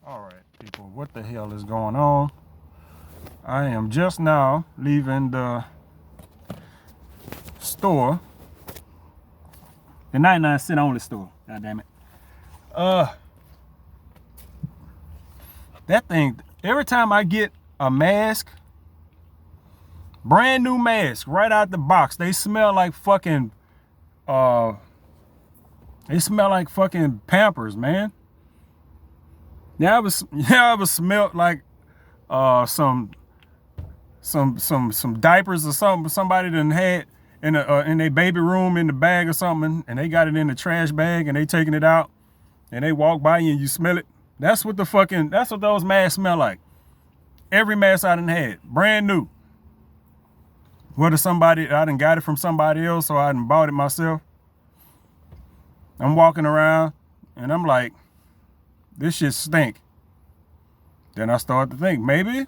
All right, people, what the hell is going on? I am just now leaving the store, the 99-cent only store. God damn it. That thing, every time I get a mask, brand new mask, right out the box, they smell like fucking, Pampers, man. Yeah, I was smelled like some diapers or something somebody done had in their baby room in the bag or something, and they got it in the trash bag and they taking it out and they walk by you and you smell it. That's what those masks smell like. Every mask I done had, brand new. Whether I done got it from somebody else or I done bought it myself. I'm walking around and I'm like, this shit stink. Then I start to think, maybe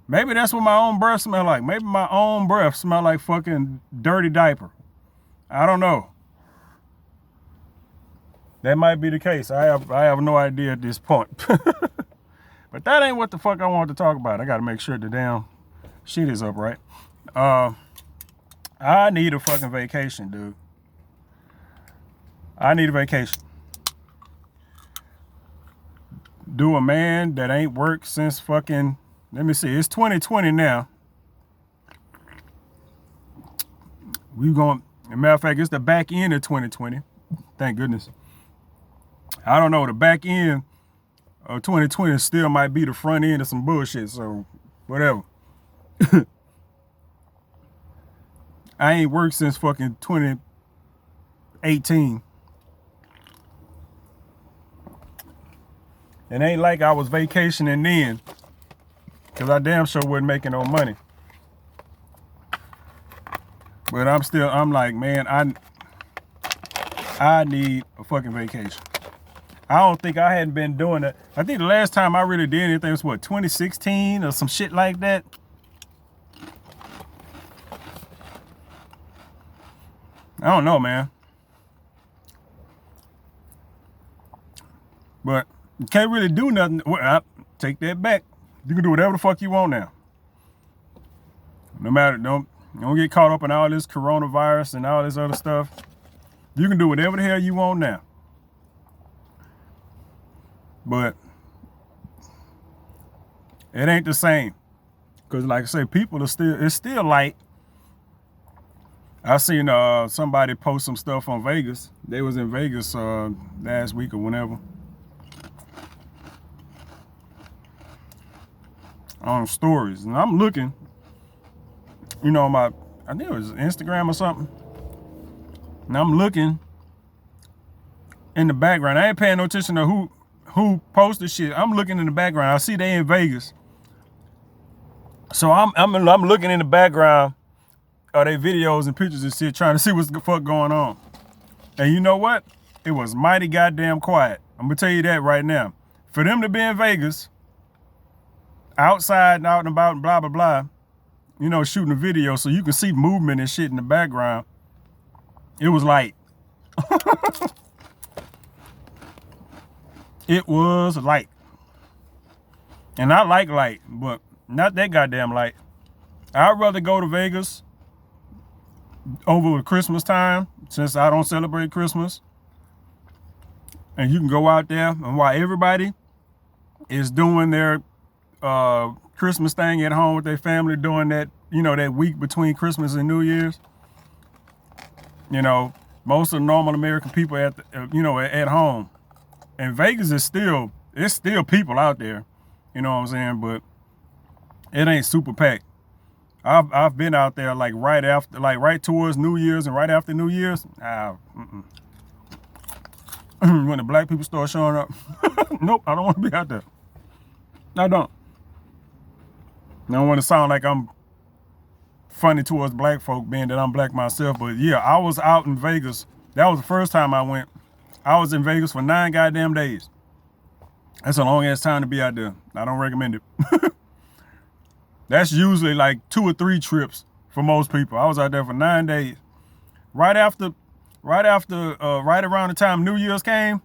that's what my own breath smell like. Maybe my own breath smell like fucking dirty diaper. I don't know. That might be the case. I have no idea at this point. But that ain't what the fuck I wanted to talk about. I gotta make sure the damn shit is up right. I need a fucking vacation, dude. I need a vacation. Do a man that ain't worked since fucking, let me see, it's 2020 now. As a matter of fact, it's the back end of 2020. Thank goodness. I don't know, the back end of 2020 still might be the front end of some bullshit, so whatever. I ain't worked since fucking 2018. It ain't like I was vacationing then, because I damn sure wasn't making no money. But I'm like, man, I need a fucking vacation. I don't think I hadn't been doing it. I think the last time I really did anything was what, 2016 or some shit like that. I don't know, man. But you can't really do nothing. Well, I take that back. You can do whatever the fuck you want now. No matter, don't get caught up in all this coronavirus and all this other stuff. You can do whatever the hell you want now. But it ain't the same. Because like I say, it's still light. I seen somebody post some stuff on Vegas. They was in Vegas last week or whenever. On stories. And I'm looking, I think it was Instagram or something. And I'm looking in the background. I ain't paying no attention to who posted shit. I'm looking in the background. I see they in Vegas. So I'm looking in the background of their videos and pictures and shit, trying to see what's the fuck going on. And you know what? It was mighty goddamn quiet. I'm gonna tell you that right now. For them to be in Vegas, outside and out and about and blah, blah, blah, shooting a video so you can see movement and shit in the background, it was light. It was light. And I like light, but not that goddamn light. I'd rather go to Vegas over Christmas time, since I don't celebrate Christmas. And you can go out there, and while everybody is doing their Christmas thing at home with their family, doing that, that week between Christmas and New Year's, most of the normal American people at home. And Vegas it's still people out there, you know what I'm saying, but it ain't super packed. I've been out there like right towards New Year's and right after New Year's. When the black people start showing up, nope, I don't want to be out there. I don't want to sound like I'm funny towards black folk, being that I'm black myself. But yeah, I was out in Vegas. That was the first time I went. I was in Vegas for 9 goddamn days. That's a long ass time to be out there. I don't recommend it. That's usually like 2 or 3 trips for most people. I was out there for 9 days. Right around the time New Year's came,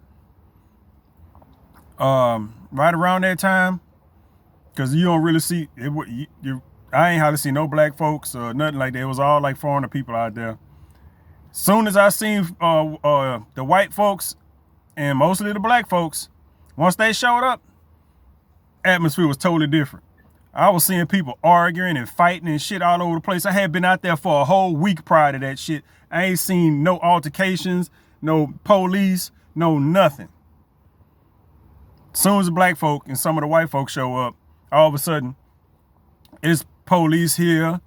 right around that time, because you don't really see it. I ain't hardly see no black folks or nothing like that. It was all like foreigner people out there. Soon as I seen the white folks and mostly the black folks, once they showed up, atmosphere was totally different. I was seeing people arguing and fighting and shit all over the place. I had been out there for a whole week prior to that shit. I ain't seen no altercations, no police, no nothing. Soon as the black folk and some of the white folks show up, all of a sudden, it's police here.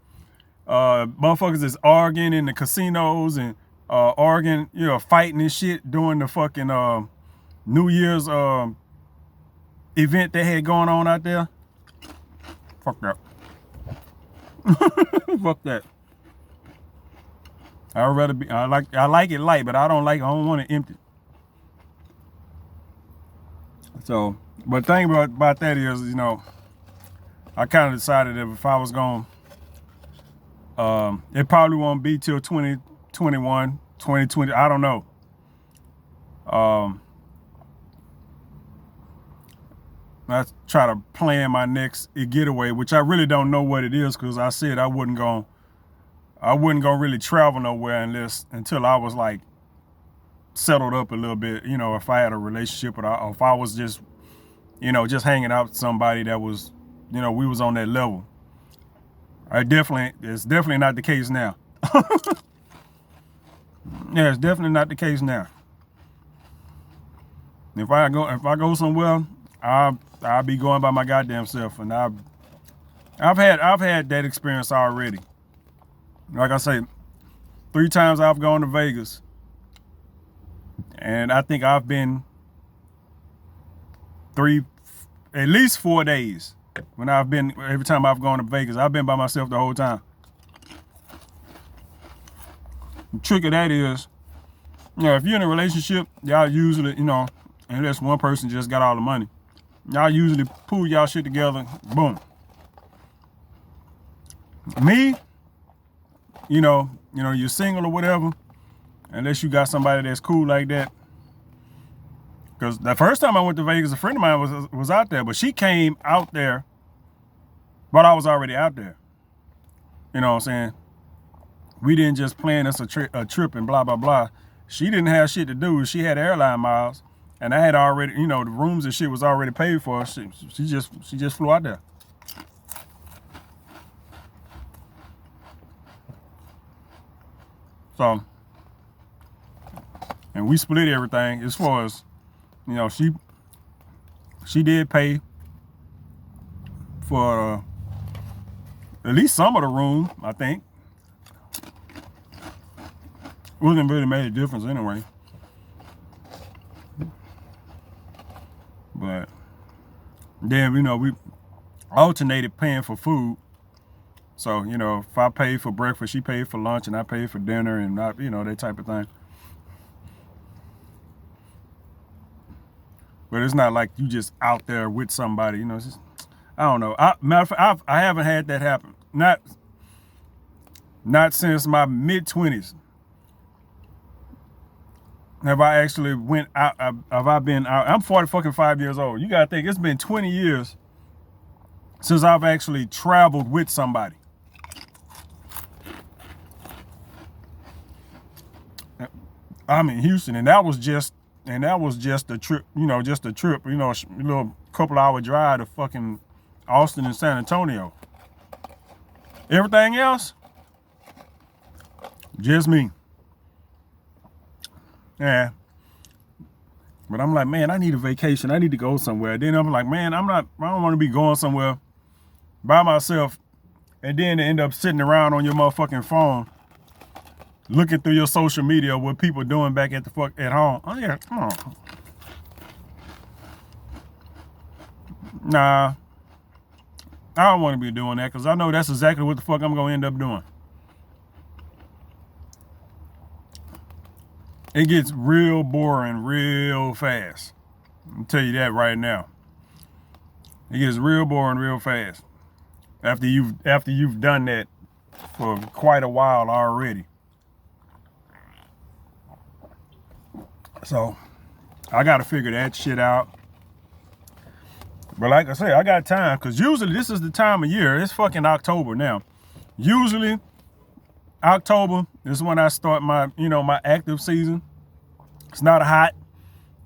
Motherfuckers is arguing in the casinos and arguing, fighting and shit during the fucking New Year's event they had going on out there. Fuck that. Fuck that. I'd rather be. I like it light, but I don't want it empty. So, but the thing about that is, I kind of decided that if I was going, it probably won't be till 2021, 2020. I don't know. I try to plan my next getaway, which I really don't know what it is, because I said I wasn't gonna really travel nowhere until I was like settled up a little bit, if I had a relationship or if I was just, just hanging out with somebody that was, we was on that level. It's definitely not the case now. Yeah, it's definitely not the case now. If I go somewhere, I'll be going by my goddamn self, and I've had that experience already. Like I say, 3 times I've gone to Vegas, and I think I've been at least 4 days. Every time I've gone to Vegas, I've been by myself the whole time. The trick of that is, if you're in a relationship, y'all usually, unless one person just got all the money, y'all usually pull y'all shit together, boom. Me, you're single or whatever, unless you got somebody that's cool like that. Because the first time I went to Vegas, a friend of mine was out there, but she came out there, but I was already out there. You know what I'm saying? We didn't just plan us a trip and blah, blah, blah. She didn't have shit to do. She had airline miles, and I had already, the rooms and shit was already paid for. She just flew out there. So, and we split everything as far as, she did pay for at least some of the room, I think. Wouldn't really made a difference anyway. But then, we alternated paying for food. So, if I paid for breakfast, she paid for lunch, and I paid for dinner, and that type of thing. But it's not like you just out there with somebody, it's just, I don't know. Matter of fact, I haven't had that happen. Not since my mid-20s. Have I actually went out? Have I been out? I'm 45 years old. You gotta think it's been 20 years since I've actually traveled with somebody. I'm in Houston, and that was just a trip. Just a trip. A little couple-hour drive to fucking Austin and San Antonio. Everything else, just me. Yeah. But I'm like, man, I need a vacation. I need to go somewhere. Then I'm like, man, I don't want to be going somewhere by myself and then end up sitting around on your motherfucking phone looking through your social media what people doing back at home. Oh yeah, come on. Nah. I don't want to be doing that, because I know that's exactly what the fuck I'm gonna end up doing. It gets real boring real fast. I'll tell you that right now. It gets real boring real fast after you've done that for quite a while already. So I gotta figure that shit out. But like I say, I got time because usually this is the time of year. It's fucking October now. Usually October is when I start my, my active season. It's not hot.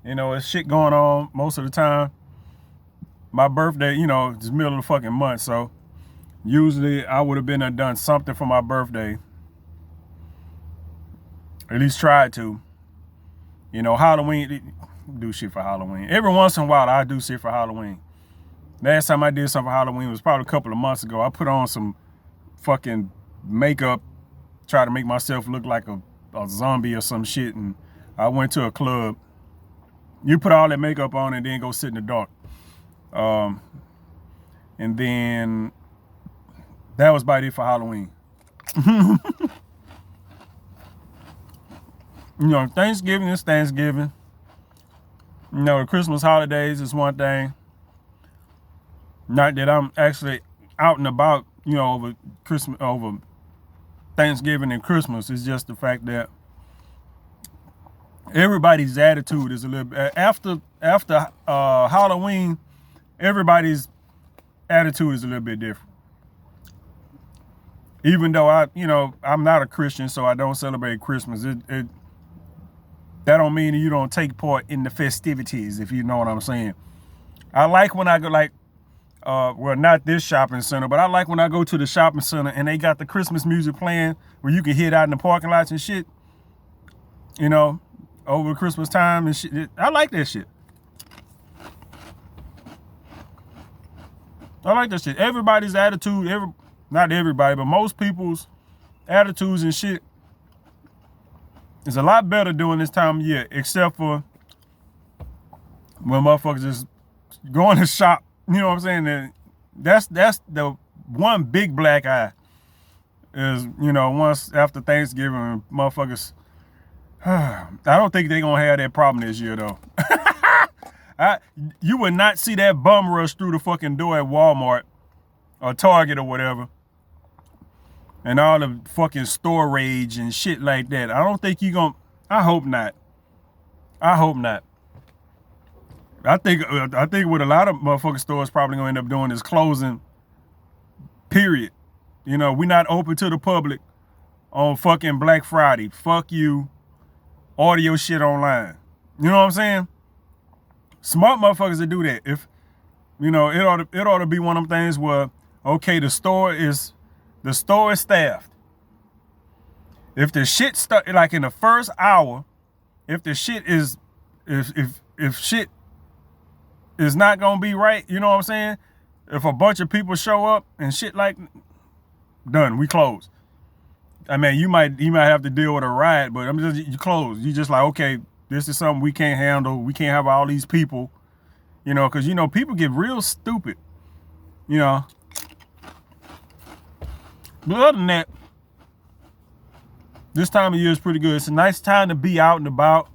It's shit going on most of the time. My birthday, it's middle of the fucking month. So usually I would have been done something for my birthday. At least tried to. Halloween, do shit for Halloween. Every once in a while I do shit for Halloween. Last time I did something for Halloween was probably a couple of months ago. I put on some fucking makeup, try to make myself look like a zombie or some shit, and I went to a club. You put all that makeup on and then go sit in the dark. And then that was about it for Halloween. Thanksgiving is Thanksgiving. The Christmas holidays is one thing. Not that I'm actually out and about, over Christmas, over Thanksgiving and Christmas. It's just the fact that everybody's attitude is a little bit after Halloween. Everybody's attitude is a little bit different. Even though I'm not a Christian, so I don't celebrate Christmas. That don't mean that you don't take part in the festivities, if you know what I'm saying. I like when I go, like, well, not this shopping center, but I like when I go to the shopping center and they got the Christmas music playing where you can hear it out in the parking lots and shit. Over Christmas time and shit. I like that shit. I like that shit. Everybody's attitude, not everybody, but most people's attitudes and shit is a lot better during this time of year, except for when motherfuckers just going to shop. You know what I'm saying? And that's the one big black eye is, once after Thanksgiving, motherfuckers, I don't think they're going to have that problem this year, though. You would not see that bum rush through the fucking door at Walmart or Target or whatever. And all the fucking store rage and shit like that. I don't think you're going to, I hope not. I hope not. I think what a lot of motherfucking stores probably going to end up doing is closing, period. We're not open to the public on fucking Black Friday. Fuck you. Order your shit online. You know what I'm saying? Smart motherfuckers that do that. If, it ought to be one of them things where, okay, the store is staffed. If the shit start, like in the first hour, if the shit is, if shit is not gonna be right, you know what I'm saying? If a bunch of people show up and shit like, done, we close. I mean, you might have to deal with a riot, but you close. You just like, okay, this is something we can't handle. We can't have all these people, because people get real stupid, But other than that, this time of year is pretty good. It's a nice time to be out and about.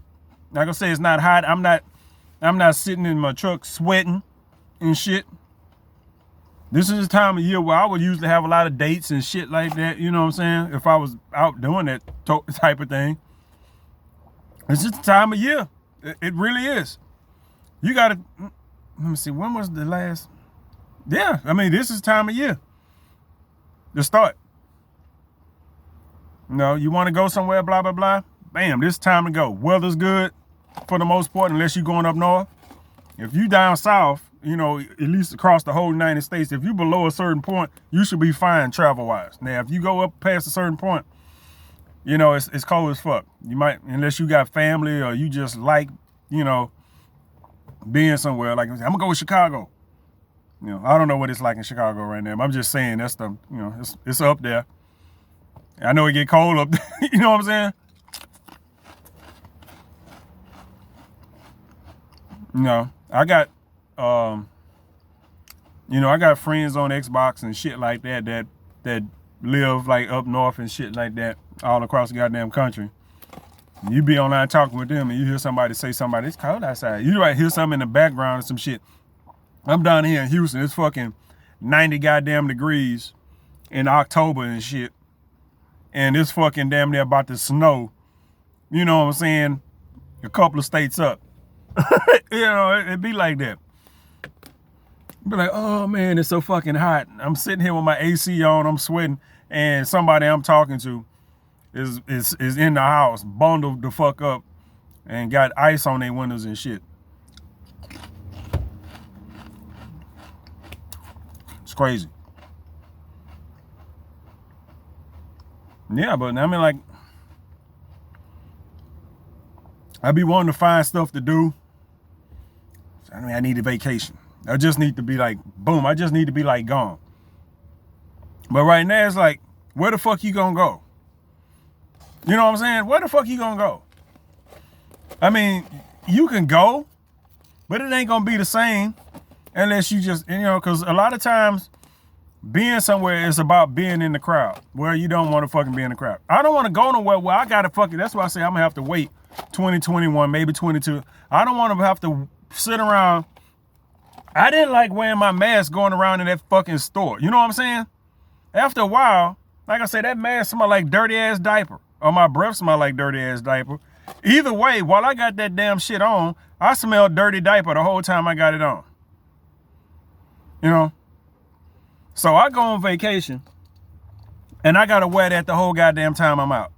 Like I say, it's not hot. I'm not sitting in my truck sweating and shit. This is the time of year where I would usually have a lot of dates and shit like that. You know what I'm saying? If I was out doing that type of thing. It's just the time of year. It really is. You got to, let me see, when was the last? Yeah, I mean, this is time of year to start. You want to go somewhere, blah, blah, blah. Bam, this time to go. Weather's good for the most part, unless you're going up north. If you down south, at least across the whole United States, if you below a certain point, you should be fine travel-wise. Now, if you go up past a certain point, it's cold as fuck. You might, unless you got family or you just like, being somewhere. Like, I'm going to go with Chicago. I don't know what it's like in Chicago right now, but I'm just saying that's the, it's up there. I know it get cold up there. You know what I'm saying? I got, I got friends on Xbox and shit like that live like up north and shit like that all across the goddamn country. You be online talking with them and you hear somebody say somebody, it's cold outside. You might hear something in the background or some shit. I'm down here in Houston. It's fucking 90 goddamn degrees in October and shit. And it's fucking damn near about to snow. You know what I'm saying? A couple of states up. It'd be like that. Be like, oh man, it's so fucking hot. I'm sitting here with my AC on, I'm sweating, and somebody I'm talking to is in the house, bundled the fuck up, and got ice on their windows and shit. It's crazy. Yeah, but I mean, like, I be wanting to find stuff to do. I mean, I need a vacation. I just need to be like, boom, I just need to be like gone. But right now, it's like, where the fuck you gonna go? You know what I'm saying? Where the fuck you gonna go? I mean, you can go, but it ain't gonna be the same unless you just, you know, because a lot of times being somewhere is about being in the crowd where you don't want to fucking be in the crowd. I don't want to go nowhere where I gotta fucking, that's why I say I'm gonna have to wait 2021, maybe 22. I don't want to have to sit around. I didn't like wearing my mask going around in that fucking store. You know what I'm saying? After a while, like I said, that mask smelled like dirty ass diaper, or my breath smelled like dirty ass diaper. Either way, while I got that damn shit on, I smelled dirty diaper the whole time I got it on. You know? So I go on vacation, and I gotta wear that the whole goddamn time I'm out.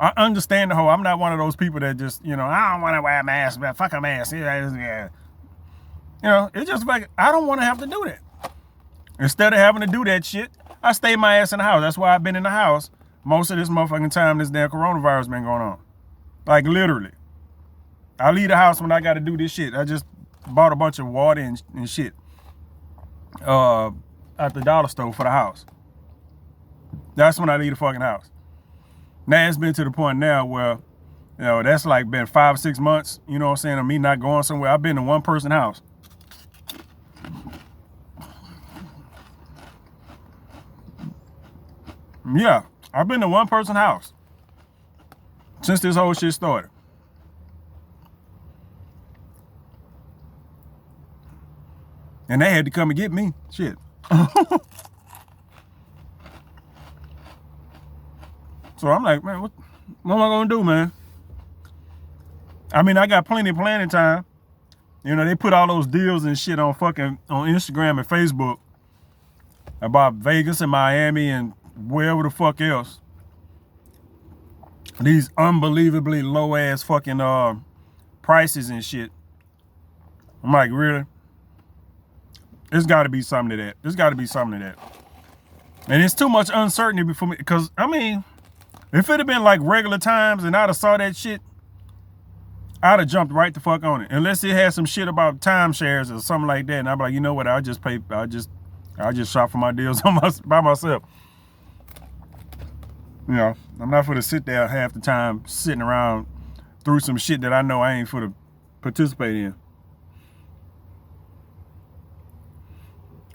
I understand the whole, I'm not one of those people that just, you know, I don't want to wear a mask, but fuck a mask. Yeah. You know, it's just like, I don't want to have to do that. Instead of having to do that shit, I stay my ass in the house. That's why I've been in the house most of this motherfucking time this damn coronavirus been going on. Like, literally. I leave the house when I got to do this shit. I just bought a bunch of water and shit at the dollar store for the house. That's when I leave the fucking house. Now it's been to the point now where, you know, that's like been 5 or 6 months, you know what I'm saying, of me not going somewhere. I've been in one person house. Yeah, I've been in one person house since this whole shit started. And they had to come and get me. Shit. So I'm like, man, what am I gonna do, man? I mean, I got plenty of planning time. You know, they put all those deals and shit on Instagram and Facebook about Vegas and Miami and wherever the fuck else. These unbelievably low ass fucking prices and shit. I'm like, really? There's got to be something to that. There's got to be something to that. And it's too much uncertainty for me, because I mean, if it had been like regular times and I'd have saw that shit, I'd have jumped right the fuck on it. Unless it had some shit about timeshares or something like that, and I'd be like, you know what? I'll just shop for my deals by myself. You know, I'm not for to sit there half the time sitting around through some shit that I know I ain't for to participate in.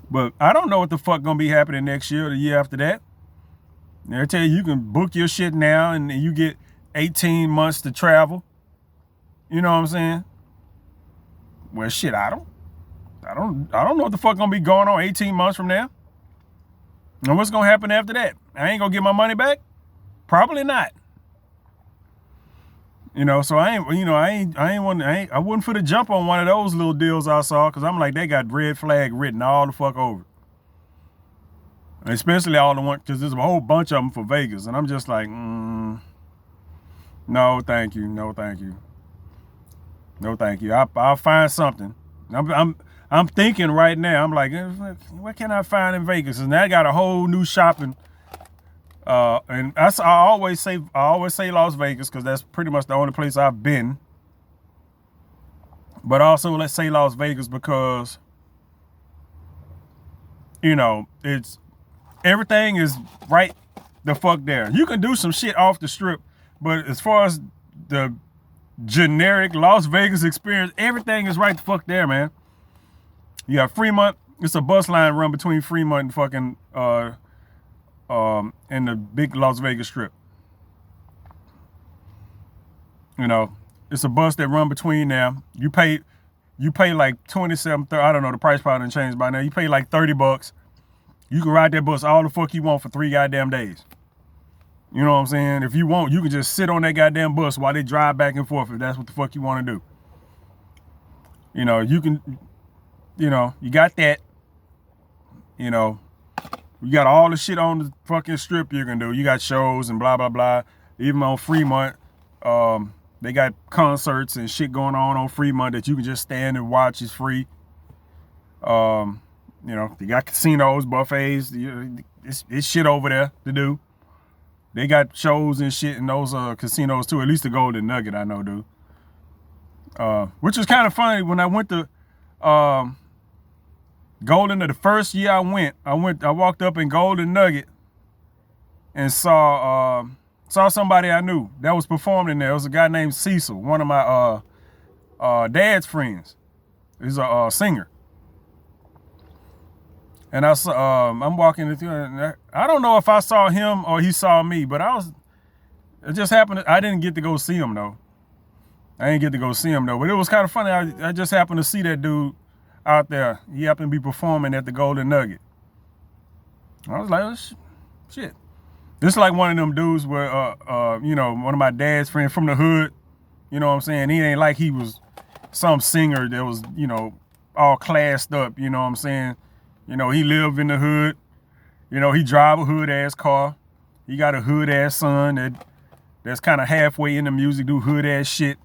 But I don't know what the fuck gonna be happening next year or the year after that. They tell you can book your shit now and you get 18 months to travel. You know what I'm saying? Well, shit, I don't know what the fuck gonna be going on 18 months from now. And what's gonna happen after that? I ain't gonna get my money back? Probably not. You know, so I wouldn't for the jump on one of those little deals I saw, because I'm like, they got red flag written all the fuck over. Especially all the ones, because there's a whole bunch of them for Vegas, and I'm just like, no, thank you, no, thank you, no, thank you. I'll find something. I'm thinking right now. I'm like, what can I find in Vegas? And I got a whole new shopping. And I always say Las Vegas, because that's pretty much the only place I've been. But also, let's say Las Vegas because, you know, everything is right the fuck there. You can do some shit off the strip, but as far as the generic Las Vegas experience, everything is right the fuck there, man. You got Fremont. It's a bus line run between Fremont and fucking in the big Las Vegas strip. You know, it's a bus that run between there. You pay like 27, 30, I don't know, the price probably didn't change by now. You pay like $30. You can ride that bus all the fuck you want for 3 goddamn days. You know what I'm saying? If you want, you can just sit on that goddamn bus while they drive back and forth, if that's what the fuck you want to do. You know, you can, you know, you got that. You know, you got all the shit on the fucking strip you can do. You got shows and blah, blah, blah. Even on Fremont, they got concerts and shit going on Fremont that you can just stand and watch. It's free. You know, they got casinos, buffets. It's shit over there to do. They got shows and shit in those casinos too. At least the Golden Nugget, I know, do. Which is kind of funny. When I went to Golden, the first year I walked up in Golden Nugget and saw somebody I knew that was performing there. It was a guy named Cecil, one of my dad's friends. He's a singer. And I'm walking through, and I don't know if I saw him or he saw me, but it just happened. I didn't get to go see him though. But it was kind of funny. I just happened to see that dude out there. He happened to be performing at the Golden Nugget. I was like, oh, shit. This is like one of them dudes where, you know, one of my dad's friends from the hood. You know what I'm saying? He ain't like he was some singer that was, you know, all classed up. You know what I'm saying? You know, he lived in the hood. You know, he drive a hood-ass car. He got a hood-ass son that's kind of halfway into music, do hood-ass shit.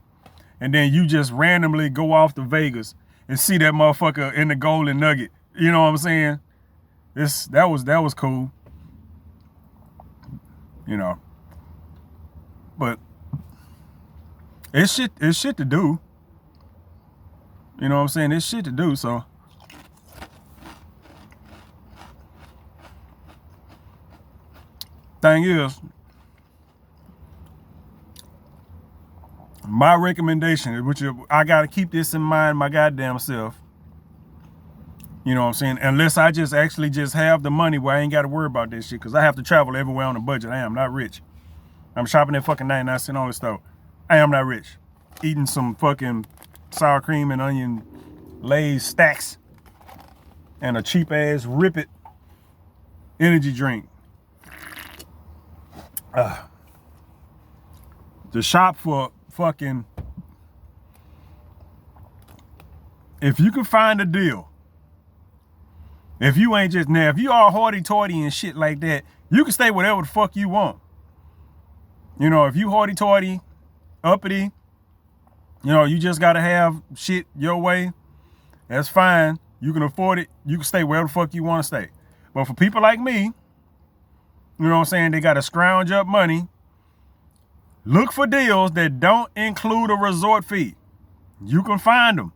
And then you just randomly go off to Vegas and see that motherfucker in the Golden Nugget. You know what I'm saying? That was cool. You know. But it's shit to do. You know what I'm saying? It's shit to do, so. Thing is, my recommendation, which I got to keep this in mind my goddamn self. You know what I'm saying? Unless I just have the money where I ain't got to worry about this shit, because I have to travel everywhere on a budget. I am not rich. I'm shopping at fucking 99-cent on the store. I am not rich. Eating some fucking sour cream and onion Lay's stacks and a cheap ass Rip It energy drink. To shop for fucking, if you can find a deal, if you ain't just, now if you all hoity-toity and shit like that, you can stay whatever the fuck you want. You know, if you hoity-toity, uppity, you know, you just gotta have shit your way, that's fine. You can afford it. You can stay wherever the fuck you want to stay. But for people like me, you know what I'm saying, they gotta scrounge up money. Look for deals that don't include a resort fee. You can find them.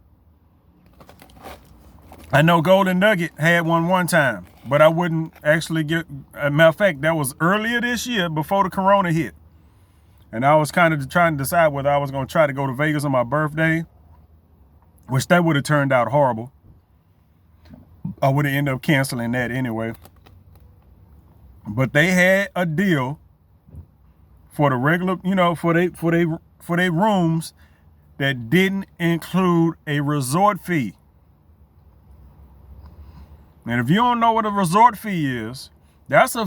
I know Golden Nugget had one time, but I wouldn't actually get, as a matter of fact, that was earlier this year before the corona hit. And I was kind of trying to decide whether I was going to try to go to Vegas on my birthday, which that would have turned out horrible. I would have ended up canceling that anyway. But they had a deal for the regular, you know, for they rooms that didn't include a resort fee. And if you don't know what a resort fee is, that's a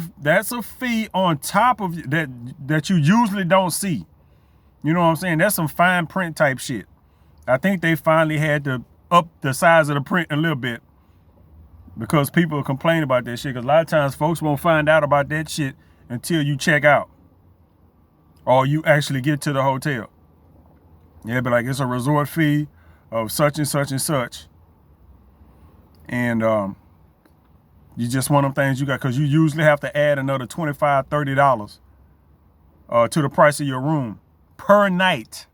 fee on top of that you usually don't see. You know what I'm saying? That's some fine print type shit. I think they finally had to up the size of the print a little bit because people complain about that shit. Because a lot of times folks won't find out about that shit until you check out or you actually get to the hotel. Yeah, but like it's a resort fee of such and such and such. And you just one of them things you got, because you usually have to add another $25, $30 to the price of your room per night.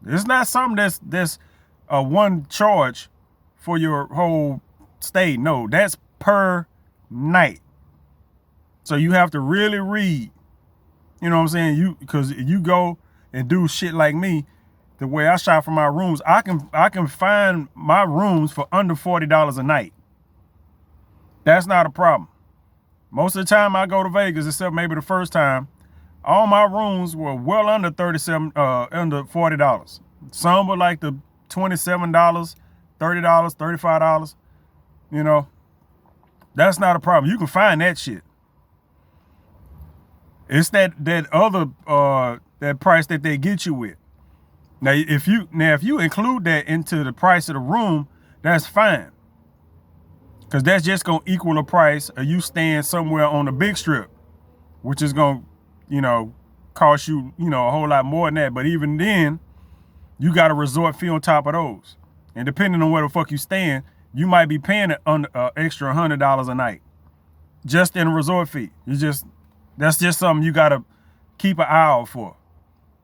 It's not something that's one charge for your whole stay. No, that's per night. So you have to really read. You know what I'm saying? Because you go and do shit like me, the way I shop for my rooms, I can find my rooms for under $40 a night. That's not a problem. Most of the time I go to Vegas, except maybe the first time, all my rooms were well under under $40. Some were like the $27, $30, $35. You know, that's not a problem. You can find that shit. It's that other that price that they get you with. Now if you include that into the price of the room, that's fine. Because that's just going to equal the price of you staying somewhere on the big strip, which is going to, you know, cost you, you know, a whole lot more than that. But even then, you got a resort fee on top of those. And depending on where the fuck you staying, you might be paying an extra $100 a night just in a resort fee. That's just something you got to keep an eye out for.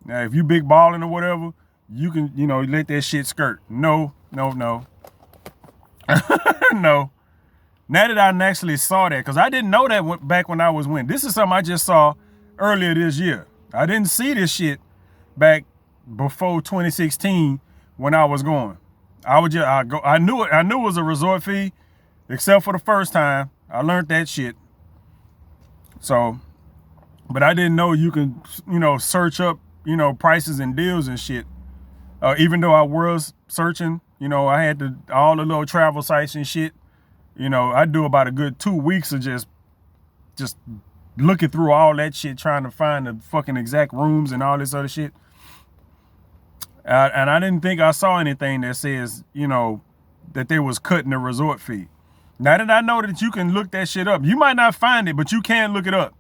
Now, if you big balling or whatever, you can, you know, let that shit skirt. No. No. Now that I actually saw that, because I didn't know that back when I was winning. This is something I just saw earlier this year. I didn't see this shit back before 2016 when I was going. I knew it was a resort fee, except for the first time. I learned that shit. So, but I didn't know you can, you know, search up, you know, prices and deals and shit. Even though I was searching, you know, I had all the little travel sites and shit. You know, I do about a good 2 weeks of just looking through all that shit, trying to find the fucking exact rooms and all this other shit. And I didn't think I saw anything that says, you know, that they was cutting the resort fee. Now that I know that you can look that shit up, you might not find it, but you can look it up.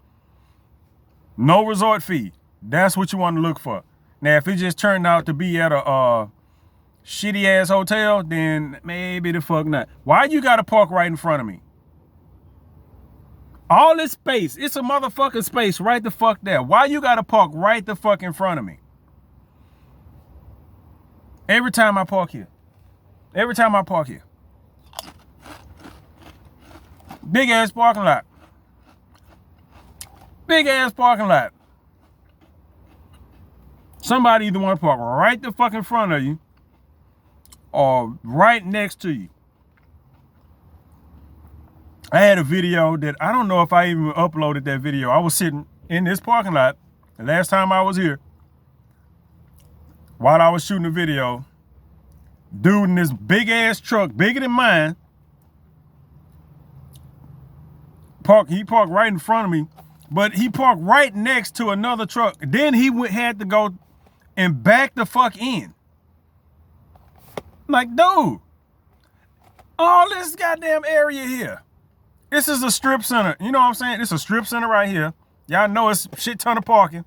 No resort fee. That's what you want to look for. Now, if it just turned out to be at a shitty ass hotel, then maybe the fuck not. Why you gotta park right in front of me? All this space, it's a motherfucking space right the fuck there. Why you gotta park right the fuck in front of me? Every time I park here. Big ass parking lot. Somebody either want to park right the fuck in front of you or right next to you. I had a video that I don't know if I even uploaded that video. I was sitting in this parking lot the last time I was here while I was shooting the video. Dude in this big ass truck, bigger than mine, he parked right in front of me, but he parked right next to another truck. Then he had to go and back the fuck in. I'm like, dude, all this goddamn area here. This is a strip center. You know what I'm saying? It's a strip center right here. Y'all know it's a shit ton of parking.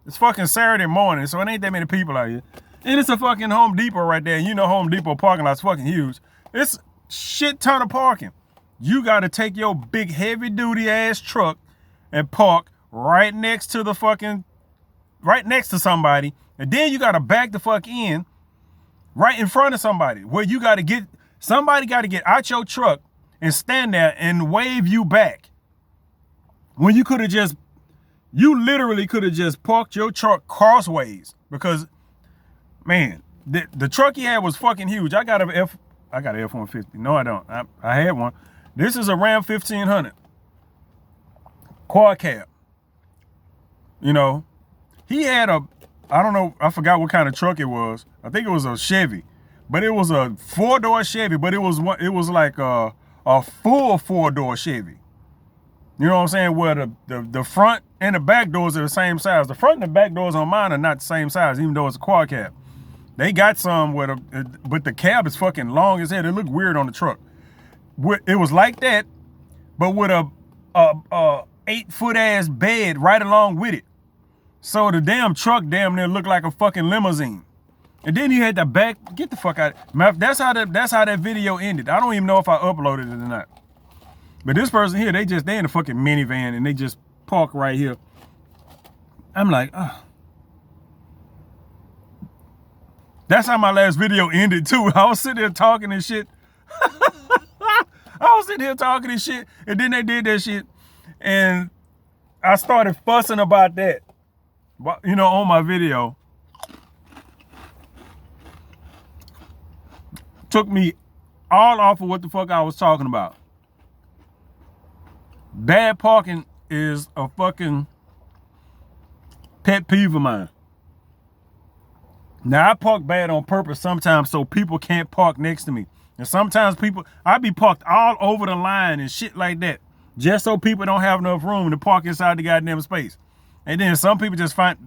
It's fucking Saturday morning, so it ain't that many people out here. And it's a fucking Home Depot right there. You know Home Depot parking lot's fucking huge. It's shit ton of parking. You got to take your big heavy duty ass truck and park right next to somebody. And then you got to back the fuck in right in front of somebody where you got to somebody got to get out your truck and stand there and wave you back. When you literally could have just parked your truck crossways because, man, the truck he had was fucking huge. I got an F-150. No, I don't. I had one. This is a Ram 1500 quad cab. You know, he had I forgot what kind of truck it was. I think it was a Chevy, but it was a 4-door Chevy, but it was like a full 4-door Chevy. You know what I'm saying? Where the front and the back doors are the same size. The front and the back doors on mine are not the same size, even though it's a quad cab. They got some but the cab is fucking long as hell. It looked weird on the truck. It was like that, but with a 8-foot ass bed right along with it. So the damn truck damn near looked like a fucking limousine. And then you had the back. Get the fuck out. That's how that video ended. I don't even know if I uploaded it or not. But this person here, they in a fucking minivan and they just park right here. I'm like, oh. That's how my last video ended too. I was sitting there talking and shit. And then they did that shit. And I started fussing about that, you know, on my video. Took me all off of what the fuck I was talking about. Bad parking is a fucking pet peeve of mine. Now, I park bad on purpose sometimes so people can't park next to me. And sometimes I be parked all over the line and shit like that, just so people don't have enough room to park inside the goddamn space. And then some people just let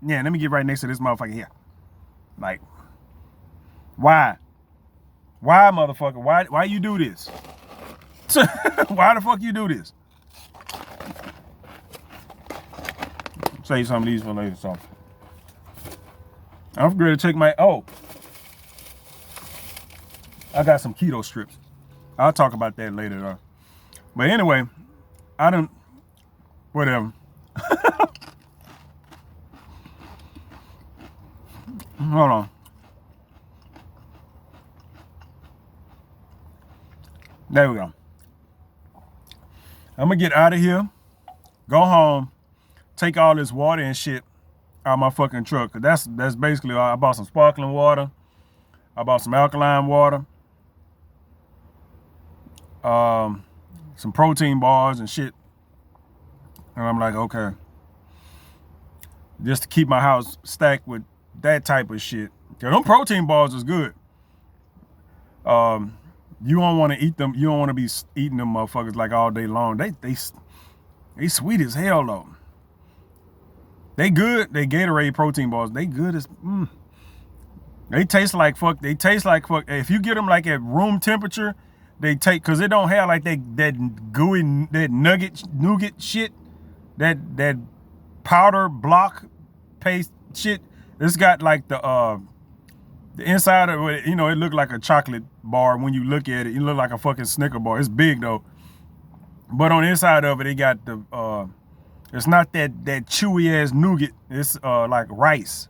me get right next to this motherfucker here. Like, why? Why, motherfucker? Why you do this? Why the fuck you do this? Save some of these for later. So I'm ready to take my, I got some keto strips. I'll talk about that later though. But anyway, whatever. Hold on. There we go. I'm gonna get out of here, go home, take all this water and shit out of my fucking truck. Cause that's basically all. I bought some sparkling water. I bought some alkaline water. Some protein bars and shit. And I'm like, okay. Just to keep my house stacked with that type of shit. Cause them protein bars is good. You don't want to eat them. You don't want to be eating them motherfuckers like all day long. They sweet as hell though. They good. They Gatorade protein bars. They good as. They taste like fuck. They taste like fuck. If you get them like at room temperature, they take, cause it don't have like that gooey, that nougat shit, that powder block paste shit. It's got like the inside of it, you know, it looked like a chocolate bar when you look at it. It look like a fucking Snicker bar. It's big though. But on the inside of it, it got the it's not that chewy ass nougat. It's like rice.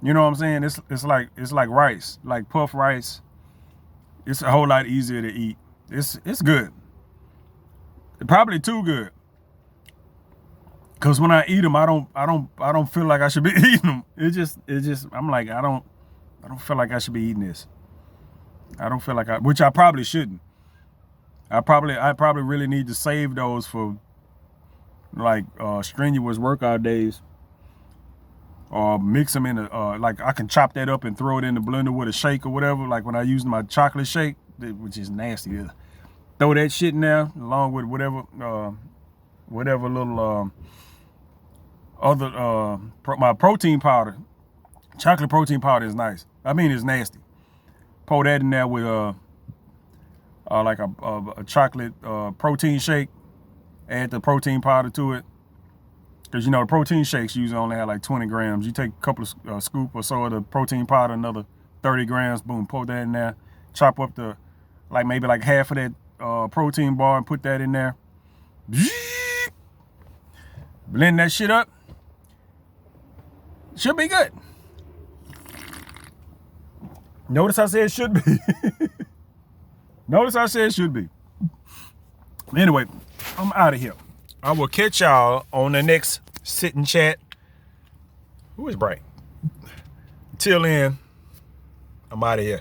You know what I'm saying? It's like rice, like puff rice. It's a whole lot easier to eat. It's good. Probably too good. Cause when I eat them, I don't feel like I should be eating them. It just I'm like, I don't feel like I should be eating this. I don't feel like which I probably shouldn't. I probably really need to save those for like strenuous workout days, or mix them in like I can chop that up and throw it in the blender with a shake or whatever. Like when I use my chocolate shake, which is nasty. Throw that shit in there along with whatever little my protein powder. Chocolate protein powder is nice. I mean, it's nasty. Pour that in there with like a chocolate protein shake. Add the protein powder to it. Because, you know, the protein shakes usually only have like 20 grams. You take a couple of scoop or so of the protein powder, another 30 grams, boom, pour that in there. Chop up maybe half of that protein bar and put that in there. Blend that shit up. Should be good. Notice I said should be. Notice I said should be. Anyway, I'm out of here. I will catch y'all on the next sit and chat. Who is bright? Till then, I'm out of here.